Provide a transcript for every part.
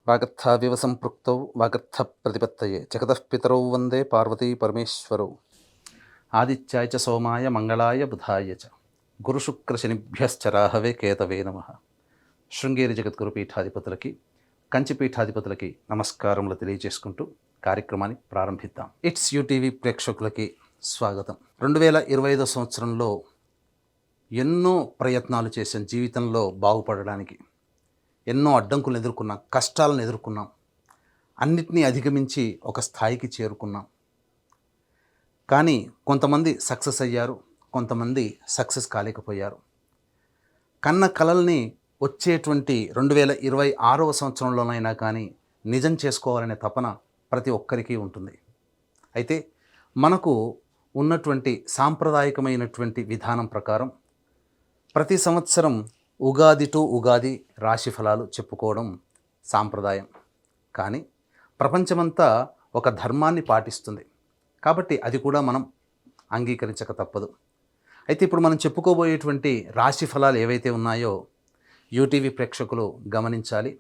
వాగర్థావివ సంపృక్తౌ వాగర్థ ప్రతిపత్తయే జగతః పితరౌ వందే పార్వతీ పరమేశ్వరౌ. ఆదిత్యాయ చ సోమాయ మంగళాయ బుధాయ చ గురుశుక్రశనిభ్యశ్చ రాహవే కేతవే నమః. శృంగేరి జగద్గురు పీఠాధిపతులకి, కంచి పీఠాధిపతులకి నమస్కారములు తెలియజేసుకుంటూ కార్యక్రమాన్ని ప్రారంభిద్దాం. ఇట్స్ యూటీవీ ప్రేక్షకులకి స్వాగతం. 2025 సంవత్సరంలో ఎన్నో ప్రయత్నాలు చేసాం జీవితంలో బాగుపడడానికి. ఎన్నో అడ్డంకులను ఎదుర్కొన్నాం, కష్టాలను ఎదుర్కొన్నాం, అన్నిటినీ అధిగమించి ఒక స్థాయికి చేరుకున్నాం. కానీ కొంతమంది సక్సెస్ అయ్యారు, కొంతమంది సక్సెస్ కాలేకపోయారు. కన్న కలల్ని వచ్చేటువంటి 2026వ సంవత్సరంలోనైనా కానీ నిజం చేసుకోవాలనే తపన ప్రతి ఒక్కరికి ఉంటుంది. అయితే మనకు ఉన్నటువంటి సాంప్రదాయకమైనటువంటి విధానం ప్రకారం ప్రతి సంవత్సరం ఉగాది టు ఉగాది రాశి ఫలాలు చెప్పుకోవడం సాంప్రదాయం. కానీ ప్రపంచమంతా ఒక ధర్మాన్ని పాటిస్తుంది కాబట్టి అది కూడా మనం అంగీకరించక తప్పదు. అయితే ఇప్పుడు మనం చెప్పుకోబోయేటువంటి రాశి ఫలాలు ఏవైతే ఉన్నాయో యూటీవీ ప్రేక్షకులు గమనించాలి.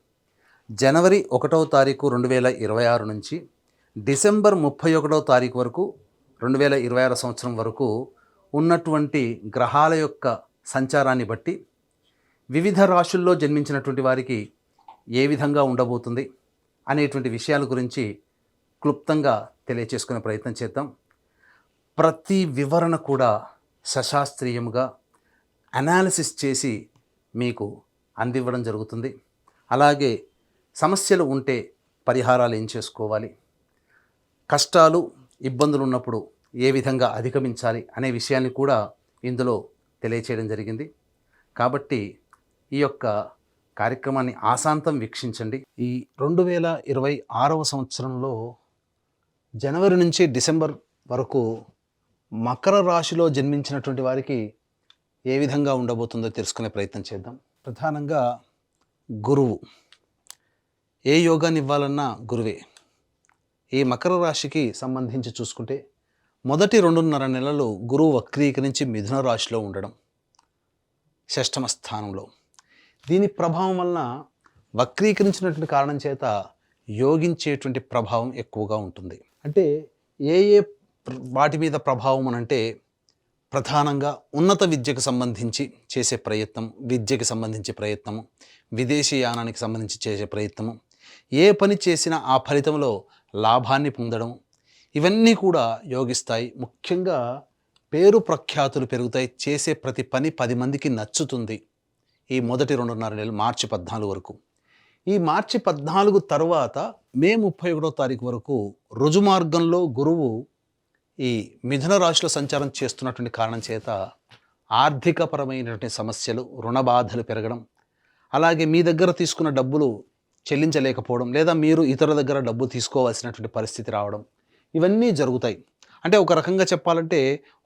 జనవరి 1వ తారీఖు 2026 నుంచి డిసెంబర్ 31వ తారీఖు వరకు 2026 సంవత్సరం వరకు ఉన్నటువంటి గ్రహాల యొక్క సంచారాన్ని బట్టి వివిధ రాశుల్లో జన్మించినటువంటి వారికి ఏ విధంగా ఉండబోతుంది అనేటువంటి విషయాల గురించి క్లుప్తంగా తెలియచేసుకునే ప్రయత్నం చేద్దాం. ప్రతి వివరణ కూడా సశాస్త్రీయంగా అనాలిసిస్ చేసి మీకు అందివ్వడం జరుగుతుంది. అలాగే సమస్యలు ఉంటే పరిహారాలు ఏం చేసుకోవాలి, కష్టాలు ఇబ్బందులు ఉన్నప్పుడు ఏ విధంగా అధిగమించాలి అనే విషయాన్ని కూడా ఇందులో తెలియచేయడం జరిగింది. కాబట్టి ఈ యొక్క కార్యక్రమాన్ని ఆశాంతం వీక్షించండి. ఈ 2026వ సంవత్సరంలో జనవరి నుంచి డిసెంబర్ వరకు మకర రాశిలో జన్మించినటువంటి వారికి ఏ విధంగా ఉండబోతుందో తెలుసుకునే ప్రయత్నం చేద్దాం. ప్రధానంగా గురువు, ఏ యోగాన్ని ఇవ్వాలన్నా గురువే. ఈ మకర రాశికి సంబంధించి చూసుకుంటే మొదటి 2.5 నెలలు గురువు వక్రీకరించి మిథున రాశిలో ఉండడం, షష్టమ స్థానంలో. దీని ప్రభావం వలన వక్రీకరించినటువంటి కారణం చేత యోగించేటువంటి ప్రభావం ఎక్కువగా ఉంటుంది. అంటే ఏ వాటి మీద ప్రభావం అనంటే ప్రధానంగా ఉన్నత విద్యకు సంబంధించి చేసే ప్రయత్నం, విద్యకి సంబంధించి ప్రయత్నము, విదేశీయానానికి సంబంధించి చేసే ప్రయత్నము, ఏ పని చేసినా ఆ ఫలితంలో లాభాన్ని పొందడం, ఇవన్నీ కూడా యోగిస్తాయి. ముఖ్యంగా పేరు ప్రఖ్యాతులు పెరుగుతాయి. చేసే ప్రతి పని 10 మందికి నచ్చుతుంది. ఈ మొదటి 2.5 నెలలు మార్చి 14 వరకు. ఈ మార్చి 14 తర్వాత మే 31వ తారీఖు వరకు రుజుమార్గంలో గురువు ఈ మిథున రాశిలో సంచారం చేస్తున్నటువంటి కారణం చేత ఆర్థికపరమైనటువంటి సమస్యలు, రుణ బాధలు పెరగడం, అలాగే మీ దగ్గర తీసుకున్న డబ్బులు చెల్లించలేకపోవడం, లేదా మీరు ఇతరుల దగ్గర డబ్బు తీసుకోవాల్సినటువంటి పరిస్థితి రావడం, ఇవన్నీ జరుగుతాయి. అంటే ఒక రకంగా చెప్పాలంటే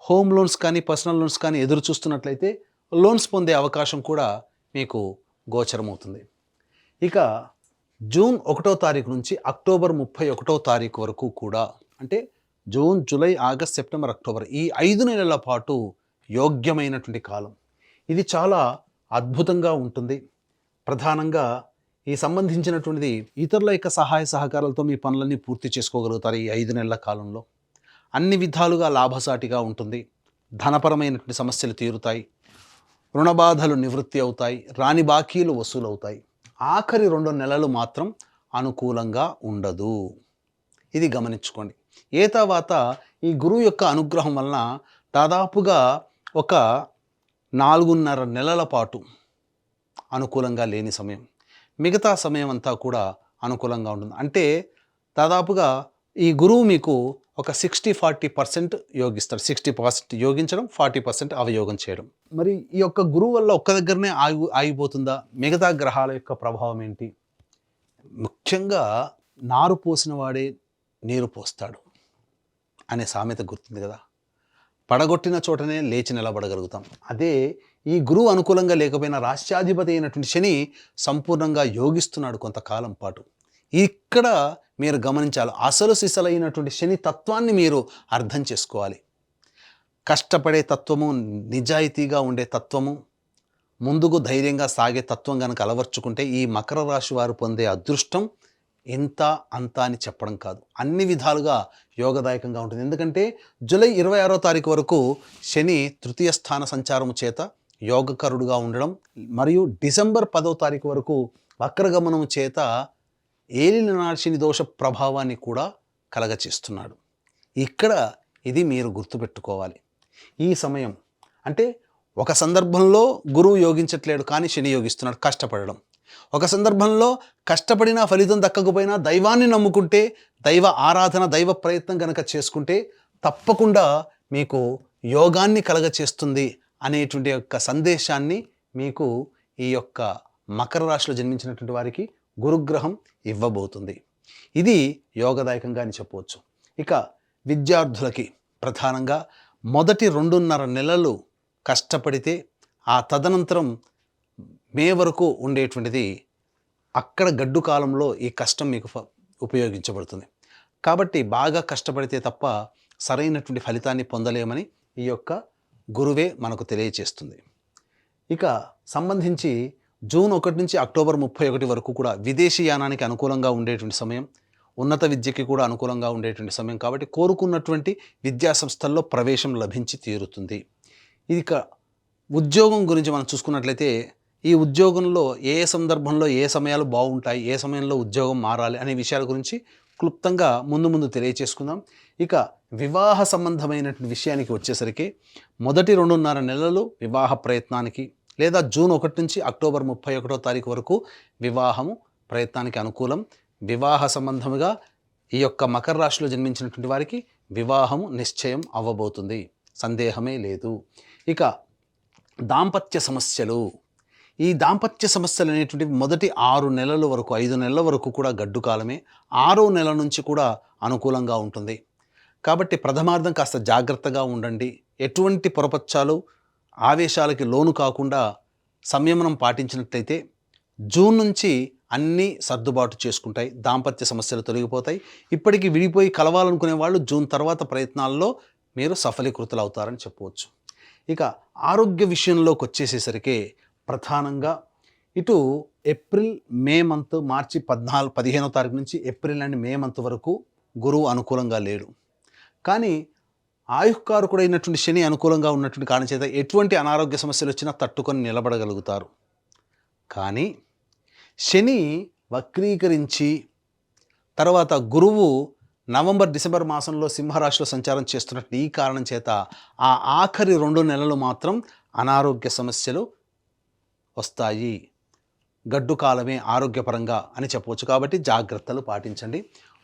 హోమ్ లోన్స్ కానీ పర్సనల్ లోన్స్ కానీ ఎదురు చూస్తున్నట్లయితే లోన్స్ పొందే అవకాశం కూడా మీకు గోచరమవుతుంది. ఇక జూన్ 1వ తారీఖు నుంచి అక్టోబర్ 31వ తారీఖు వరకు కూడా, అంటే June, July, August, September, October, ఈ 5 నెలల పాటు యోగ్యమైనటువంటి కాలం. ఇది చాలా అద్భుతంగా ఉంటుంది. ప్రధానంగా ఈ సంబంధించినటువంటిది ఇతరుల యొక్క సహాయ సహకారాలతో మీ పనులన్నీ పూర్తి చేసుకోగలుగుతారు. ఈ 5 నెలల కాలంలో అన్ని విధాలుగా లాభసాటిగా ఉంటుంది. ధనపరమైనటువంటి సమస్యలు తీరుతాయి, రుణబాధలు నివృత్తి అవుతాయి, రాని బాకీలు వసూలవుతాయి. ఆఖరి 2 నెలలు మాత్రం అనుకూలంగా ఉండదు. ఇది గమనించుకోండి. ఏ తర్వాత ఈ గురువు యొక్క అనుగ్రహం వలన దాదాపుగా ఒక 4.5 నెలల పాటు అనుకూలంగా లేని సమయం, మిగతా సమయం అంతా కూడా అనుకూలంగా ఉంటుంది. అంటే దాదాపుగా ఈ గురువు మీకు ఒక 60-40% యోగిస్తాడు. 60% యోగించడం, 40% అవయోగం చేయడం. మరి ఈ యొక్క గురువు వల్ల ఒక్క దగ్గరనే ఆగిపోతుందా? మిగతా గ్రహాల యొక్క ప్రభావం ఏంటి? ముఖ్యంగా నారు పోసిన వాడే నీరు పోస్తాడు అనే సామెత గుర్తుంది కదా. పడగొట్టిన చోటనే లేచి నిలబడగలుగుతాం. అదే ఈ గురువు అనుకూలంగా లేకపోయినా రాష్ట్రాధిపతి అయినటువంటి శని సంపూర్ణంగా యోగిస్తున్నాడు కొంతకాలం పాటు. ఇక్కడ మీరు గమనించాలి, అసలు సిసలైనటువంటి శని తత్వాన్ని మీరు అర్థం చేసుకోవాలి. కష్టపడే తత్వము, నిజాయితీగా ఉండే తత్వము, ముందుకు ధైర్యంగా సాగే తత్వం కనుక అలవర్చుకుంటే ఈ మకర రాశి వారు పొందే అదృష్టం ఇంత అంత అని చెప్పడం కాదు, అన్ని విధాలుగా యోగదాయకంగా ఉంటుంది. ఎందుకంటే జూలై 26వ తారీఖు వరకు శని తృతీయ స్థాన సంచారము చేత యోగకరుడుగా ఉండడం, మరియు డిసెంబర్ 10వ తారీఖు వరకు వక్రగమనము చేత ఏలినాటి శని దోష ప్రభావాన్ని కూడా కలగచేస్తున్నాడు. ఇక్కడ ఇది మీరు గుర్తుపెట్టుకోవాలి. ఈ సమయం అంటే ఒక సందర్భంలో గురువు యోగించట్లేడు కానీ శని యోగిస్తున్నాడు, కష్టపడడం. ఒక సందర్భంలో కష్టపడినా ఫలితం దక్కకపోయినా దైవాన్ని నమ్ముకుంటే, దైవ ఆరాధన, దైవ ప్రయత్నం కనుక చేసుకుంటే తప్పకుండా మీకు యోగాన్ని కలగచేస్తుంది అనేటువంటి యొక్క సందేశాన్ని మీకు ఈ యొక్క మకర రాశిలో జన్మించినటువంటి వారికి గురుగ్రహం ఇవ్వబోతుంది. ఇది యోగదాయకంగా అని చెప్పవచ్చు. ఇక విద్యార్థులకి ప్రధానంగా మొదటి 2.5 నెలలు కష్టపడితే ఆ తదనంతరం మే వరకు ఉండేటువంటిది అక్కడ గడ్డు కాలంలో ఈ కష్టం మీకు ఉపయోగించబడుతుంది. కాబట్టి బాగా కష్టపడితే తప్ప సరైనటువంటి ఫలితాన్ని పొందలేమని ఈ యొక్క గురువే మనకు తెలియచేస్తుంది. ఇక సంబంధించి జూన్ 1 నుంచి అక్టోబర్ 31 వరకు కూడా విదేశీ యానానికి అనుకూలంగా ఉండేటువంటి సమయం, ఉన్నత విద్యకి కూడా అనుకూలంగా ఉండేటువంటి సమయం. కాబట్టి కోరుకున్నటువంటి విద్యా సంస్థల్లో ప్రవేశం లభించి తీరుతుంది. ఇక ఉద్యోగం గురించి మనం చూసుకున్నట్లయితే ఈ ఉద్యోగంలో ఏ సందర్భంలో ఏ సమయాలు బాగుంటాయి, ఏ సమయంలో ఉద్యోగం మారాలి అనే విషయాల గురించి క్లుప్తంగా ముందు తెలియచేసుకుందాం. ఇక వివాహ సంబంధమైనటువంటి విషయానికి వచ్చేసరికి మొదటి 2.5 నెలలు వివాహ ప్రయత్నానికి, లేదా జూన్ 1 నుంచి అక్టోబర్ 31వ తారీఖు వరకు వివాహము ప్రయత్నానికి అనుకూలం. వివాహ సంబంధముగా ఈ యొక్క మకర రాశిలో జన్మించినటువంటి వారికి వివాహము నిశ్చయం అవ్వబోతుంది, సందేహమే లేదు. ఇక దాంపత్య సమస్యలు, ఈ దాంపత్య సమస్యలు అనేటువంటివి మొదటి 6 నెలల వరకు, 5 నెలల వరకు కూడా గడ్డు కాలమే. 6వ నెల నుంచి కూడా అనుకూలంగా ఉంటుంది. కాబట్టి ప్రథమార్థం కాస్త జాగ్రత్తగా ఉండండి. ఎటువంటి పొరపచ్చాలు, ఆవేశాలకి లోను కాకుండా సంయమనం పాటించినట్లయితే జూన్ నుంచి అన్నీ సర్దుబాటు చేసుకుంటాయి, దాంపత్య సమస్యలు తొలగిపోతాయి. ఇప్పటికీ విడిపోయి కలవాలనుకునే వాళ్ళు జూన్ తర్వాత ప్రయత్నాల్లో మీరు సఫలీకృతులు అవుతారని చెప్పవచ్చు. ఇక ఆరోగ్య విషయంలోకి వచ్చేసేసరికి ప్రధానంగా ఇటు ఏప్రిల్ మే మంత్, మార్చి 15వ తారీఖు నుంచి ఏప్రిల్ అండ్ మే మంత్ వరకు గురువు అనుకూలంగా లేడు. కానీ ఆయుష్కారకుడైనటువంటి శని అనుకూలంగా ఉన్నటువంటి కారణం చేత ఎటువంటి అనారోగ్య సమస్యలు వచ్చినా తట్టుకొని నిలబడగలుగుతారు. కానీ శని వక్రీకరించి తర్వాత గురువు నవంబర్ డిసెంబర్ మాసంలో సింహరాశిలో సంచారం చేస్తున్నట్టు ఈ కారణం చేత ఆ ఆఖరి 2 నెలలు మాత్రం అనారోగ్య సమస్యలు వస్తాయి. గడ్డు కాలమే ఆరోగ్యపరంగా అని చెప్పవచ్చు. కాబట్టి జాగ్రత్తలు పాటించండి.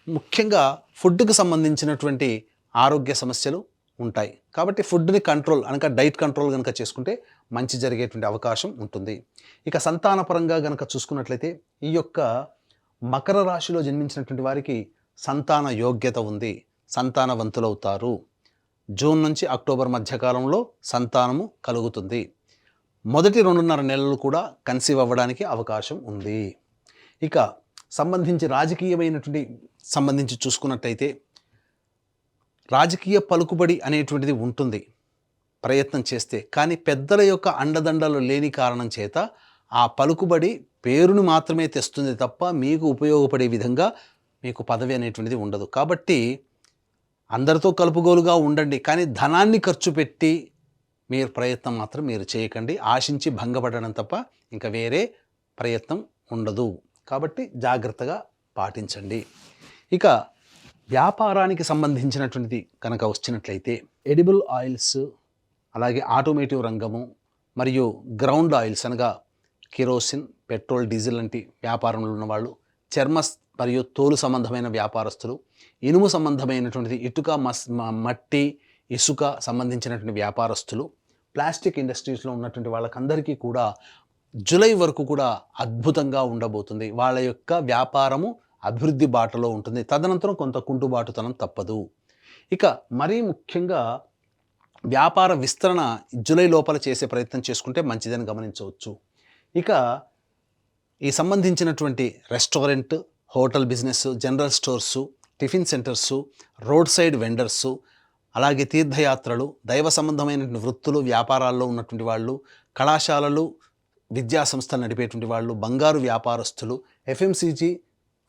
ముఖ్యంగా ఫుడ్కి సంబంధించినటువంటి ఆరోగ్య సమస్యలు ఉంటాయి. కాబట్టి ఫుడ్ని కంట్రోల్ అనక డైట్ కంట్రోల్ కనుక చేసుకుంటే మంచి జరిగేటువంటి అవకాశం ఉంటుంది. ఇక సంతానపరంగా కనుక చూసుకున్నట్లయితే ఈ యొక్క మకర రాశిలో జన్మించినటువంటి వారికి సంతాన యోగ్యత ఉంది, సంతానవంతులవుతారు. జూన్ నుంచి అక్టోబర్ మధ్యకాలంలో సంతానము కలుగుతుంది. మొదటి 2.5 నెలలు కూడా కన్సీవ్ అవ్వడానికి అవకాశం ఉంది. ఇక సంబంధించి రాజకీయమైనటువంటి సంబంధించి చూసుకున్నట్టయితే రాజకీయ పలుకుబడి అనేటువంటిది ఉంటుంది ప్రయత్నం చేస్తే. కానీ పెద్దల యొక్క అండదండలు లేని కారణం చేత ఆ పలుకుబడి పేరుని మాత్రమే తెస్తుంది తప్ప మీకు ఉపయోగపడే విధంగా మీకు పదవి అనేటువంటిది ఉండదు. కాబట్టి అందరితో కలుపుగోలుగా ఉండండి, కానీ ధనాన్ని ఖర్చు పెట్టి మీరు ప్రయత్నం మాత్రం మీరు చేయకండి. ఆశించి భంగపడడం తప్ప ఇంకా వేరే ప్రయత్నం ఉండదు. కాబట్టి జాగ్రత్తగా పాటించండి. ఇక వ్యాపారానికి సంబంధించినటువంటిది కనుక వచ్చినట్లయితే ఎడిబుల్ ఆయిల్స్, అలాగే ఆటోమేటివ్ రంగము మరియు గ్రౌండ్ ఆయిల్స్ అనగా కిరోసిన్, పెట్రోల్, డీజిల్ వంటి వ్యాపారంలో ఉన్నవాళ్ళు, చర్మ మరియు తోలు సంబంధమైన వ్యాపారస్తులు, ఇనుము సంబంధమైనటువంటిది ఇటుక, మట్టి, ఇసుక సంబంధించినటువంటి వ్యాపారస్తులు, ప్లాస్టిక్ ఇండస్ట్రీస్లో ఉన్నటువంటి వాళ్ళకందరికీ కూడా జూలై వరకు కూడా అద్భుతంగా ఉండబోతుంది. వాళ్ళ యొక్క వ్యాపారము అభివృద్ధి బాటలో ఉంటుంది. తదనంతరం కొంత కుంటుబాటుతనం తప్పదు. ఇక మరీ ముఖ్యంగా వ్యాపార విస్తరణ జూలై లోపల చేసే ప్రయత్నం చేసుకుంటే మంచిదని గమనించవచ్చు. ఇక ఈ సంబంధించినటువంటి restaurant, hotel business, general stores, tiffin centres, road side vendors, అలాగే తీర్థయాత్రలు, దైవ సంబంధమైనటువంటి వృత్తులు, వ్యాపారాల్లో ఉన్నటువంటి వాళ్ళు, కళాశాలలు, విద్యా సంస్థలు నడిపేటువంటి వాళ్ళు, బంగారు వ్యాపారస్తులు, ఎఫ్ఎంసీజీ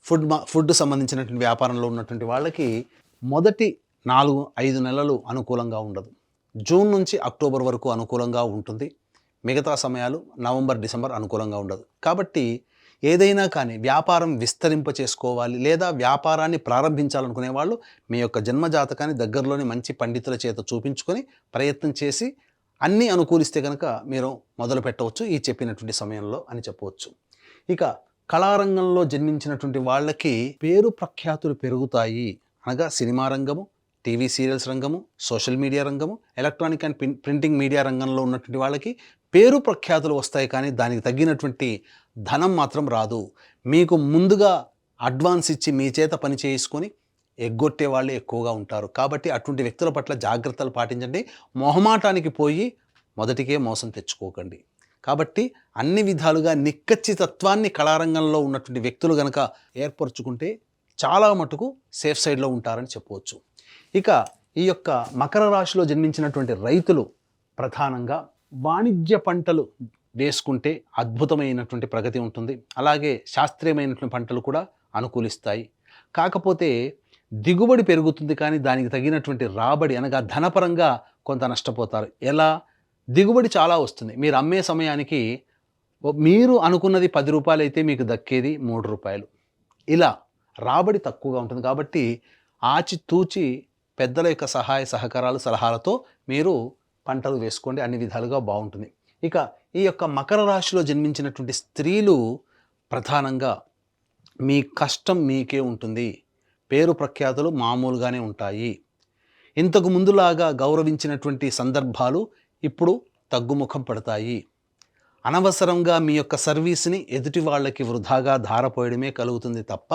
ఫుడ్ సంబంధించినటువంటి వ్యాపారంలో ఉన్నటువంటి వాళ్ళకి మొదటి 4-5 నెలలు అనుకూలంగా ఉండదు. జూన్ నుంచి అక్టోబర్ వరకు అనుకూలంగా ఉంటుంది. మిగతా సమయాలు నవంబర్, డిసెంబర్ అనుకూలంగా ఉండదు. కాబట్టి ఏదైనా కానీ వ్యాపారం విస్తరింప చేసుకోవాలి లేదా వ్యాపారాన్ని ప్రారంభించాలనుకునే వాళ్ళు మీ యొక్క జన్మజాతకాన్ని దగ్గరలోని మంచి పండితుల చేత చూపించుకొని ప్రయత్నం చేసి అన్నీ అనుకూలిస్తే కనుక మీరు మొదలు పెట్టవచ్చు ఈ చెప్పినటువంటి సమయంలో అని చెప్పవచ్చు. ఇక కళారంగంలో జన్మించినటువంటి వాళ్ళకి పేరు ప్రఖ్యాతులు పెరుగుతాయి. అనగా సినిమా రంగము, టీవీ సీరియల్స్ రంగము, సోషల్ మీడియా రంగము, ఎలక్ట్రానిక్ అండ్ ప్రింటింగ్ మీడియా రంగంలో ఉన్నటువంటి వాళ్ళకి పేరు ప్రఖ్యాతులు వస్తాయి, కానీ దానికి తగ్గినటువంటి ధనం మాత్రం రాదు. మీకు ముందుగా అడ్వాన్స్ ఇచ్చి మీ చేత పని చేసుకొని ఎగ్గొట్టే వాళ్ళే ఎక్కువగా ఉంటారు. కాబట్టి అటువంటి వ్యక్తుల పట్ల జాగ్రత్తలు పాటించండి. మొహమాటానికి పోయి మొదటికే మోసం తెచ్చుకోకండి. కాబట్టి అన్ని విధాలుగా నిక్కచ్చితత్వాన్ని కళారంగంలో ఉన్నటువంటి వ్యక్తులు గనక ఏర్పరచుకుంటే చాలా మటుకు సేఫ్ సైడ్లో ఉంటారని చెప్పవచ్చు. ఇక ఈ యొక్క మకర రాశిలో జన్మించినటువంటి రైతులు ప్రధానంగా వాణిజ్య పంటలు వేసుకుంటే అద్భుతమైనటువంటి ప్రగతి ఉంటుంది. అలాగే శాస్త్రీయమైనటువంటి పంటలు కూడా అనుకూలిస్తాయి. కాకపోతే దిగుబడి పెరుగుతుంది, కానీ దానికి తగినటువంటి రాబడి అనగా ధనపరంగా కొంత నష్టపోతారు. ఎలా? దిగుబడి చాలా వస్తుంది. మీరు అమ్మే సమయానికి మీరు అనుకున్నది 10 రూపాయలు అయితే మీకు దక్కేది 3 రూపాయలు. ఇలా రాబడి తక్కువగా ఉంటుంది. కాబట్టి ఆచితూచి పెద్దల యొక్క సహాయ సహకారాలు సలహాలతో మీరు పంటలు వేసుకోండి, అన్ని విధాలుగా బాగుంటుంది. ఇక ఈ యొక్క మకర రాశిలో జన్మించినటువంటి స్త్రీలు ప్రధానంగా మీ కష్టం మీకే ఉంటుంది. పేరు ప్రఖ్యాతులు మామూలుగానే ఉంటాయి. ఇంతకు ముందులాగా గౌరవించినటువంటి సందర్భాలు ఇప్పుడు తగ్గుముఖం పడతాయి. అనవసరంగా మీ యొక్క సర్వీస్ని ఎదుటి వాళ్ళకి వృధాగా ధారపోయడమే కలుగుతుంది తప్ప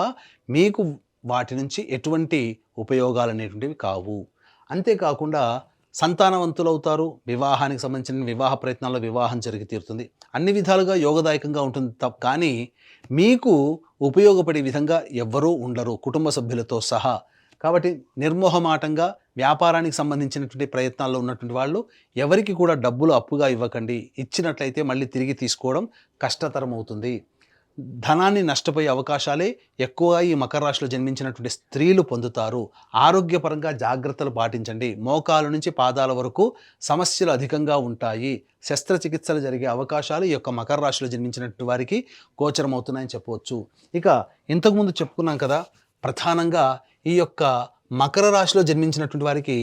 మీకు వాటి నుంచి ఎటువంటి ఉపయోగాలు అనేటువంటివి కావు. అంతేకాకుండా సంతానవంతులవుతారు. వివాహానికి సంబంధించిన వివాహ ప్రయత్నాల్లో వివాహం జరిగి తీరుతుంది. అన్ని విధాలుగా యోగదాయకంగా ఉంటుంది కానీ మీకు ఉపయోగపడే విధంగా ఎవ్వరూ ఉండరు కుటుంబ సభ్యులతో సహా. కాబట్టి నిర్మోహమాటంగా వ్యాపారానికి సంబంధించినటువంటి ప్రయత్నాల్లో ఉన్నటువంటి వాళ్ళు ఎవరికి కూడా డబ్బులు అప్పుగా ఇవ్వకండి. ఇచ్చినట్లయితే మళ్ళీ తిరిగి తీసుకోవడం కష్టతరం అవుతుంది. ధనాన్ని నష్టపోయే అవకాశాలే ఎక్కువగా ఈ మకర రాశిలో జన్మించినటువంటి స్త్రీలు పొందుతారు. ఆరోగ్యపరంగా జాగ్రత్తలు పాటించండి. మోకాలు నుంచి పాదాల వరకు సమస్యలు అధికంగా ఉంటాయి. శస్త్రచికిత్సలు జరిగే అవకాశాలు ఈ యొక్క మకర రాశిలో జన్మించినటువంటి వారికి గోచరమవుతున్నాయని చెప్పవచ్చు. ఇక ఇంతకుముందు చెప్పుకున్నాం కదా, ప్రధానంగా ఈ యొక్క మకర రాశిలో జన్మించినటువంటి వారికి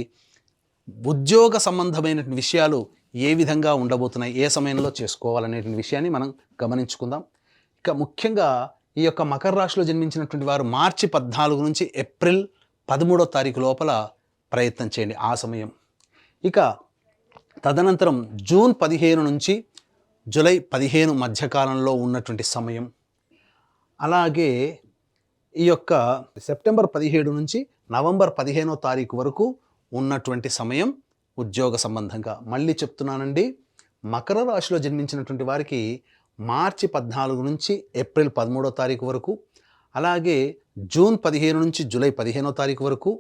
ఉద్యోగ సంబంధమైనటువంటి విషయాలు ఏ విధంగా ఉండబోతున్నాయి, ఏ సమయంలో చేసుకోవాలనేటువంటి విషయాన్ని మనం గమనించుకుందాం. ఇక ముఖ్యంగా ఈ యొక్క మకర రాశిలో జన్మించినటువంటి వారు మార్చి 14 నుంచి ఏప్రిల్ 13వ తారీఖు లోపల ప్రయత్నం చేయండి, ఆ సమయం. ఇక తదనంతరం జూన్ 15 నుంచి జూలై 15 మధ్యకాలంలో ఉన్నటువంటి సమయం. అలాగే ఈ యొక్క సెప్టెంబర్ 17 నుంచి నవంబర్ 15వ తారీఖు వరకు ఉన్నటువంటి సమయం ఉద్యోగ సంబంధంగా. మళ్ళీ చెప్తున్నానండి, మకర రాశిలో జన్మించినటువంటి వారికి మార్చి 14 నుంచి ఏప్రిల్ 13వ తారీఖు వరకు, అలాగే జూన్ 15 నుంచి జూలై 15వ తారీఖు వరకు,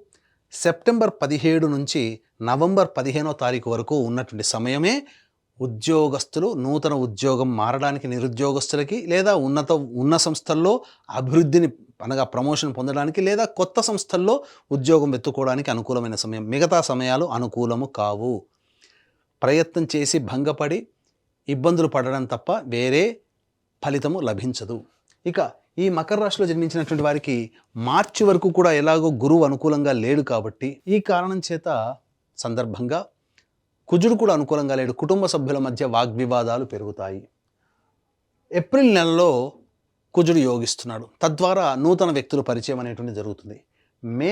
సెప్టెంబర్ 17 నుంచి నవంబర్ 15వ తారీఖు వరకు ఉన్నటువంటి సమయమే ఉద్యోగస్తులు నూతన ఉద్యోగం మారడానికి, నిరుద్యోగస్తులకి లేదా ఉన్న సంస్థల్లో అభివృద్ధిని అనగా ప్రమోషన్ పొందడానికి లేదా కొత్త సంస్థల్లో ఉద్యోగం వెతుక్కోవడానికి అనుకూలమైన సమయం. మిగతా సమయాలు అనుకూలము కావు. ప్రయత్నం చేసి భంగపడి ఇబ్బందులు పడడం తప్ప వేరే ఫలితము లభించదు. ఇక ఈ మకర రాశిలో జన్మించినటువంటి వారికి మార్చి వరకు కూడా ఎలాగో గురువు అనుకూలంగా లేడు కాబట్టి ఈ కారణం చేత సందర్భంగా కుజుడు కూడా అనుకూలంగా లేడు. కుటుంబ సభ్యుల మధ్య వాగ్వివాదాలు పెరుగుతాయి. ఏప్రిల్ నెలలో కుజుడు యోగిస్తున్నాడు. తద్వారా నూతన వ్యక్తుల పరిచయం అనేటువంటి జరుగుతుంది. మే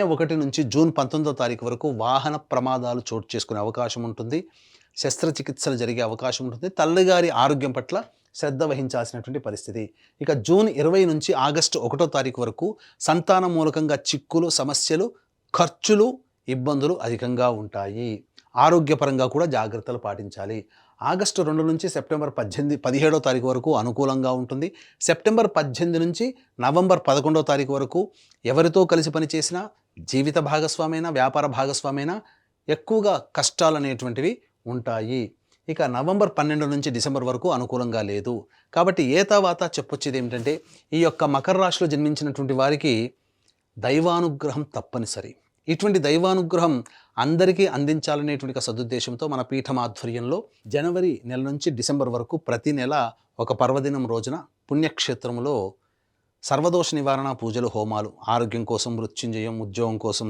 1 నుంచి జూన్ 19వ తారీఖు వరకు వాహన ప్రమాదాలు చోటు చేసుకునే అవకాశం ఉంటుంది. శస్త్రచికిత్సలు జరిగే అవకాశం ఉంటుంది. తల్లిగారి ఆరోగ్యం పట్ల శ్రద్ధ వహించాల్సినటువంటి పరిస్థితి. ఇక జూన్ 20 నుంచి ఆగస్టు 1వ తారీఖు వరకు సంతాన మూలకంగా చిక్కులు, సమస్యలు, ఖర్చులు, ఇబ్బందులు అధికంగా ఉంటాయి. ఆరోగ్యపరంగా కూడా జాగ్రత్తలు పాటించాలి. ఆగస్టు 2 నుంచి సెప్టెంబర్ 17వ తారీఖు వరకు అనుకూలంగా ఉంటుంది. సెప్టెంబర్ 18 నుంచి నవంబర్ 11వ తారీఖు వరకు ఎవరితో కలిసి పనిచేసినా, జీవిత భాగస్వామైనా వ్యాపార భాగస్వామైనా ఎక్కువగా కష్టాలు అనేటువంటివి ఉంటాయి. ఇక నవంబర్ 12 నుంచి డిసెంబర్ వరకు అనుకూలంగా లేదు. కాబట్టి ఏతావాత చెప్పొచ్చేది ఏమిటంటే ఈ యొక్క మకర రాశిలో జన్మించినటువంటి వారికి దైవానుగ్రహం తప్పనిసరి. ఇటువంటి దైవానుగ్రహం అందరికీ అందించాలనేటువంటి ఒక సదుద్దేశంతో మన పీఠం ఆధ్వర్యంలో జనవరి నెల నుంచి డిసెంబర్ వరకు ప్రతి నెల ఒక పర్వదినం రోజున పుణ్యక్షేత్రంలో సర్వదోష నివారణ పూజలు, హోమాలు, ఆరోగ్యం కోసం మృత్యుంజయం, ఉద్యోగం కోసం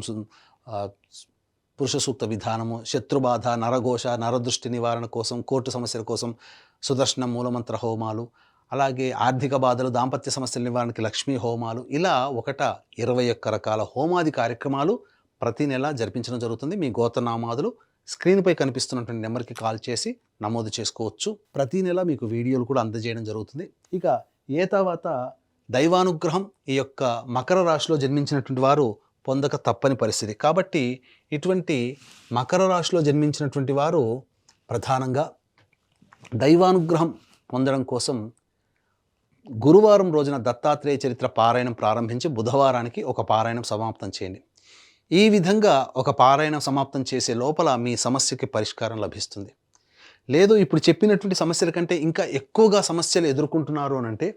పురుష సూక్త విధానము, శత్రుబాధ, నరఘోష, నరదృష్టి నివారణ కోసం, కోర్టు సమస్యల కోసం సుదర్శన మూలమంత్ర హోమాలు, అలాగే ఆర్థిక బాధలు, దాంపత్య సమస్యల నివారణకి లక్ష్మీ హోమాలు, ఇలా 21 రకాల హోమాది కార్యక్రమాలు ప్రతి నెల జరిపించడం జరుగుతుంది. మీ గోత్రనామాదులు స్క్రీన్పై కనిపిస్తున్నటువంటి నెంబర్కి కాల్ చేసి నమోదు చేసుకోవచ్చు. ప్రతి నెల మీకు వీడియోలు కూడా అందజేయడం జరుగుతుంది. ఇక తర్వాత దైవానుగ్రహం ఈ యొక్క మకర రాశిలో జన్మించినటువంటి వారు పొందక తప్పని పరిస్థితి. కాబట్టి ఇటువంటి మకర రాశిలో జన్మించినటువంటి వారు ప్రధానంగా దైవానుగ్రహం పొందడం కోసం గురువారం రోజున దత్తాత్రేయ చరిత్ర పారాయణం ప్రారంభించి బుధవారానికి ఒక పారాయణం సమాప్తం చేయండి. ఈ విధంగా ఒక పారాయణం సమాప్తం చేసే లోపల మీ సమస్యకి పరిష్కారం లభిస్తుంది. లేదు ఇప్పుడు చెప్పినటువంటి సమస్యల కంటే ఇంకా ఎక్కువగా సమస్యలు ఎదుర్కొంటున్నారు అనంటే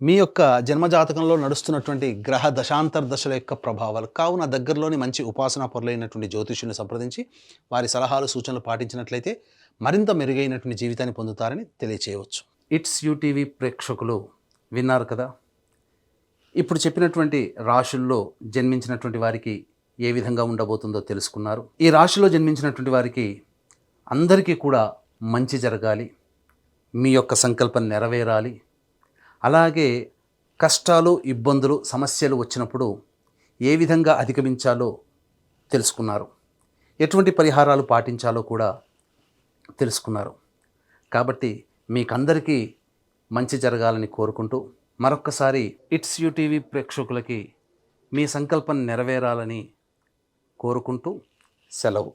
మీ యొక్క జన్మజాతకంలో నడుస్తున్నటువంటి గ్రహ దశాంతర్దశల యొక్క ప్రభావాలు. కావున దగ్గరలోని మంచి ఉపాసనా పరులైనటువంటి జ్యోతిష్యుని సంప్రదించి వారి సలహాలు సూచనలు పాటించినట్లయితే మరింత మెరుగైనటువంటి జీవితాన్ని పొందుతారని తెలియచేయవచ్చు. ఇట్స్ యూటీవీ ప్రేక్షకులు విన్నారు కదా, ఇప్పుడు చెప్పినటువంటి రాశుల్లో జన్మించినటువంటి వారికి ఏ విధంగా ఉండబోతుందో తెలుసుకున్నారు. ఈ రాశిలో జన్మించినటువంటి వారికి అందరికీ కూడా మంచి జరగాలి, మీ యొక్క సంకల్పం నెరవేరాలి, అలాగే కష్టాలు, ఇబ్బందులు, సమస్యలు వచ్చినప్పుడు ఏ విధంగా అధిగమించాలో తెలుసుకున్నారు, ఎటువంటి పరిహారాలు పాటించాలో కూడా తెలుసుకున్నారు. కాబట్టి మీకందరికీ మంచి జరగాలని కోరుకుంటూ మరొక్కసారి ఇట్స్ యూటీవీ ప్రేక్షకులకి మీ సంకల్పం నెరవేరాలని కోరుకుంటూ సెలవు.